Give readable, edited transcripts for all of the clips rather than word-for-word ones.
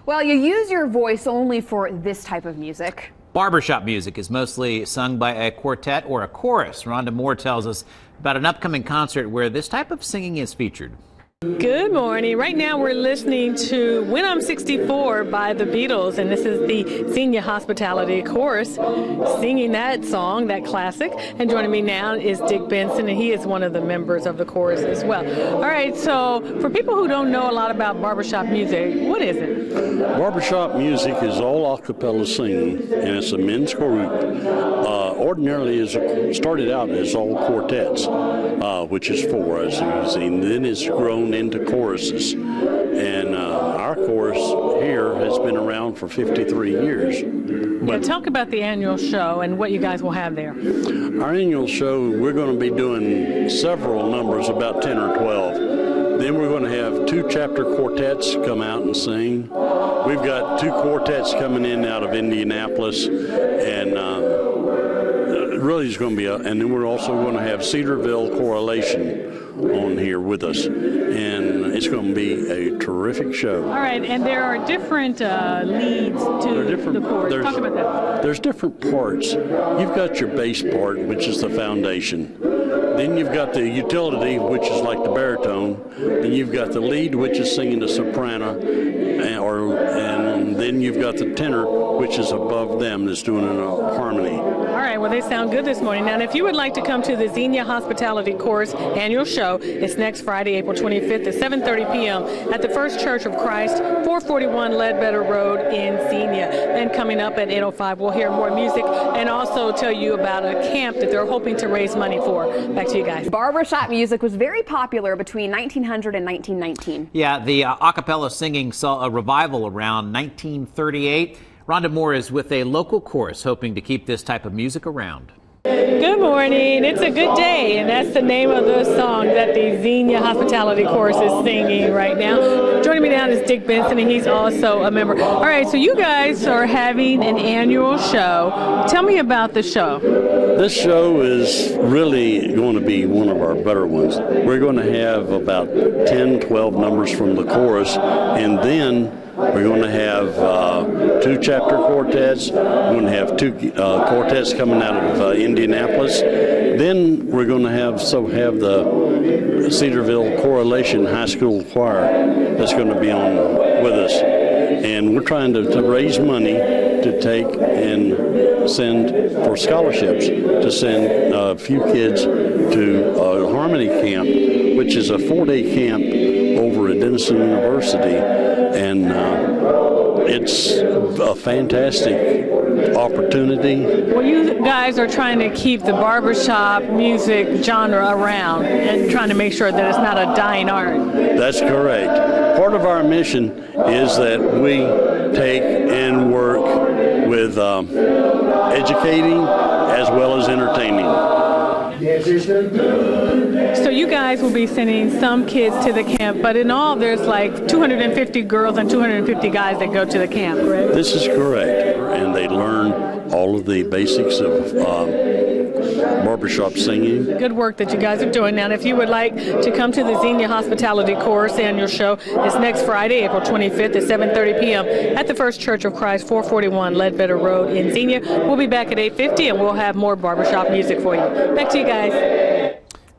Well, you use your voice only for this type of music. Barbershop music is mostly sung by a quartet or a chorus. Rhonda Moore tells us about an upcoming concert where this type of singing is featured. Good morning. Right now we're listening to When I'm 64 by the Beatles, and this is the Xenia Hospitality Chorus singing that song, that classic. And joining me now is Dick Benson, and he is one of the members of the chorus as well. All right, so for people who don't know a lot about barbershop music, what is it? Barbershop music is all a cappella singing, and it's a men's group. Ordinarily, it started out as all quartets, which is four, as you've seen. Then it's grown into choruses, and our chorus here has been around for 53 years. Yeah, talk about the annual show and what you guys will have there. Our annual show, we're going to be doing several numbers, about 10 or 12. Then we're going to have two chapter quartets come out and sing. We've got two quartets coming in out of Indianapolis, and really is going to be and then we're also going to have Cedarville Correlation on here with us, and it's going to be a terrific show. All right, and there are different leads to the chorus. Talk about that. There's different parts. You've got your bass part, which is the foundation. Then you've got the utility, which is like the baritone. Then you've got the lead, which is singing the soprano, and then you've got the tenor, which is above them, that's doing a harmony. All right, well, they sound good this morning. Now, and if you would like to come to the Xenia Hospitality Chorus annual show, it's next Friday, April 25th at 7:30 p.m. at the First Church of Christ, 441 Ledbetter Road in Xenia. And coming up at 8:05, we'll hear more music and also tell you about a camp that they're hoping to raise money for. Back to you guys. Barbershop music was very popular between 1900 and 1919. Yeah, the a cappella singing saw a revival around 1938. Rhonda Moore is with a local chorus hoping to keep this type of music around. Good morning. It's a good day, and that's the name of the song that the Xenia Hospitality Chorus is singing right now. Joining me now is Dick Benson, and he's also a member. All right, so you guys are having an annual show. Tell me about the show. This show is really going to be one of our better ones. We're going to have about 10, 12 numbers from the chorus, and then we're going to have two chapter quartets. We're going to have two quartets coming out of Indianapolis. Then we're going to have the Cedarville Correlation High School Choir that's going to be on with us. And we're trying to raise money to take and send for scholarships to send a few kids to a Harmony Camp, which is a 4-day camp over at Denison University, and it's a fantastic opportunity. Well, you guys are trying to keep the barbershop music genre around and trying to make sure that it's not a dying art. That's correct. Part of our mission is that we take and work with educating as well as entertaining. So you guys will be sending some kids to the camp, but in all there's like 250 girls and 250 guys that go to the camp, correct? This is correct, and they learn all of the basics of barbershop singing. Good work that you guys are doing. Now, and if you would like to come to the Xenia Hospitality Chorus annual show, it's next Friday, April 25th at 7:30 p.m. at the First Church of Christ, 441 Ledbetter Road in Xenia. We'll be back at 8:50, and we'll have more barbershop music for you. Back to you guys.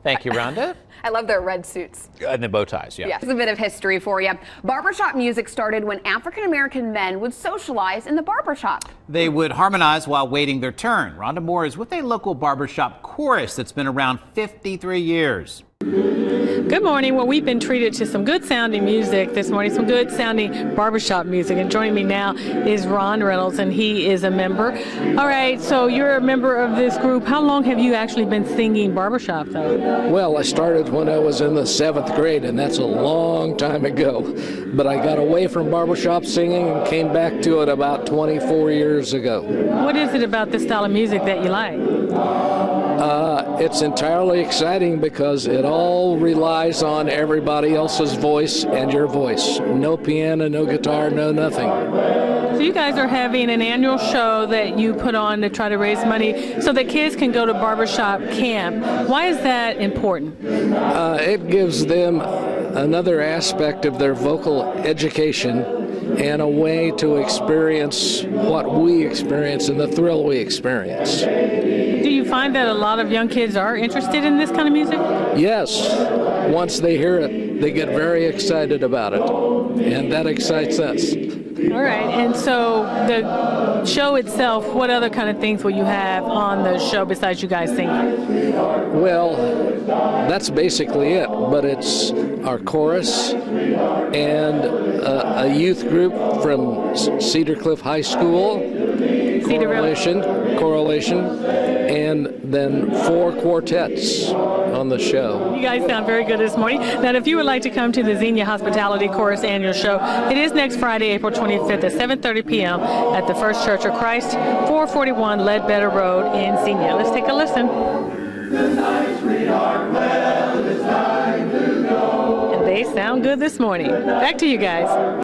Thank you, Rhonda. I love their red suits. And the bow ties, yeah. Yeah, it's a bit of history for you. Barbershop music started when African-American men would socialize in the barbershop. They would harmonize while waiting their turn. Rhonda Moore is with a local barbershop chorus that's been around 53 years. Good morning. Well, we've been treated to some good sounding music this morning, some good sounding barbershop music. And joining me now is Ron Reynolds, and he is a member. All right, so you're a member of this group. How long have you actually been singing barbershop, though? Well, I started when I was in the 7th grade, and that's a long time ago. But I got away from barbershop singing and came back to it about 24 years ago. What is it about this style of music that you like? It's entirely exciting because it all relies on everybody else's voice and your voice. No piano, no guitar, no nothing. So you guys are having an annual show that you put on to try to raise money so that kids can go to barbershop camp. Why is that important? It gives them another aspect of their vocal education and a way to experience what we experience and the thrill we experience. Do you find that a lot of young kids are interested in this kind of music? Yes. Once they hear it, they get very excited about it, and that excites us. All right, and so the show itself, what other kind of things will you have on the show besides you guys singing? Well, that's basically it, but it's our chorus and a youth group from Cedar Cliff High School, Correlation, and then 4 quartets on the show. You guys sound very good this morning. Now, if you would like to come to the Xenia Hospitality Chorus annual show, it is next Friday, April 25th at 7:30 p.m. at the First Church of Christ, 441 Ledbetter Road in Xenia. Let's take a listen. And they sound good this morning. Back to you guys.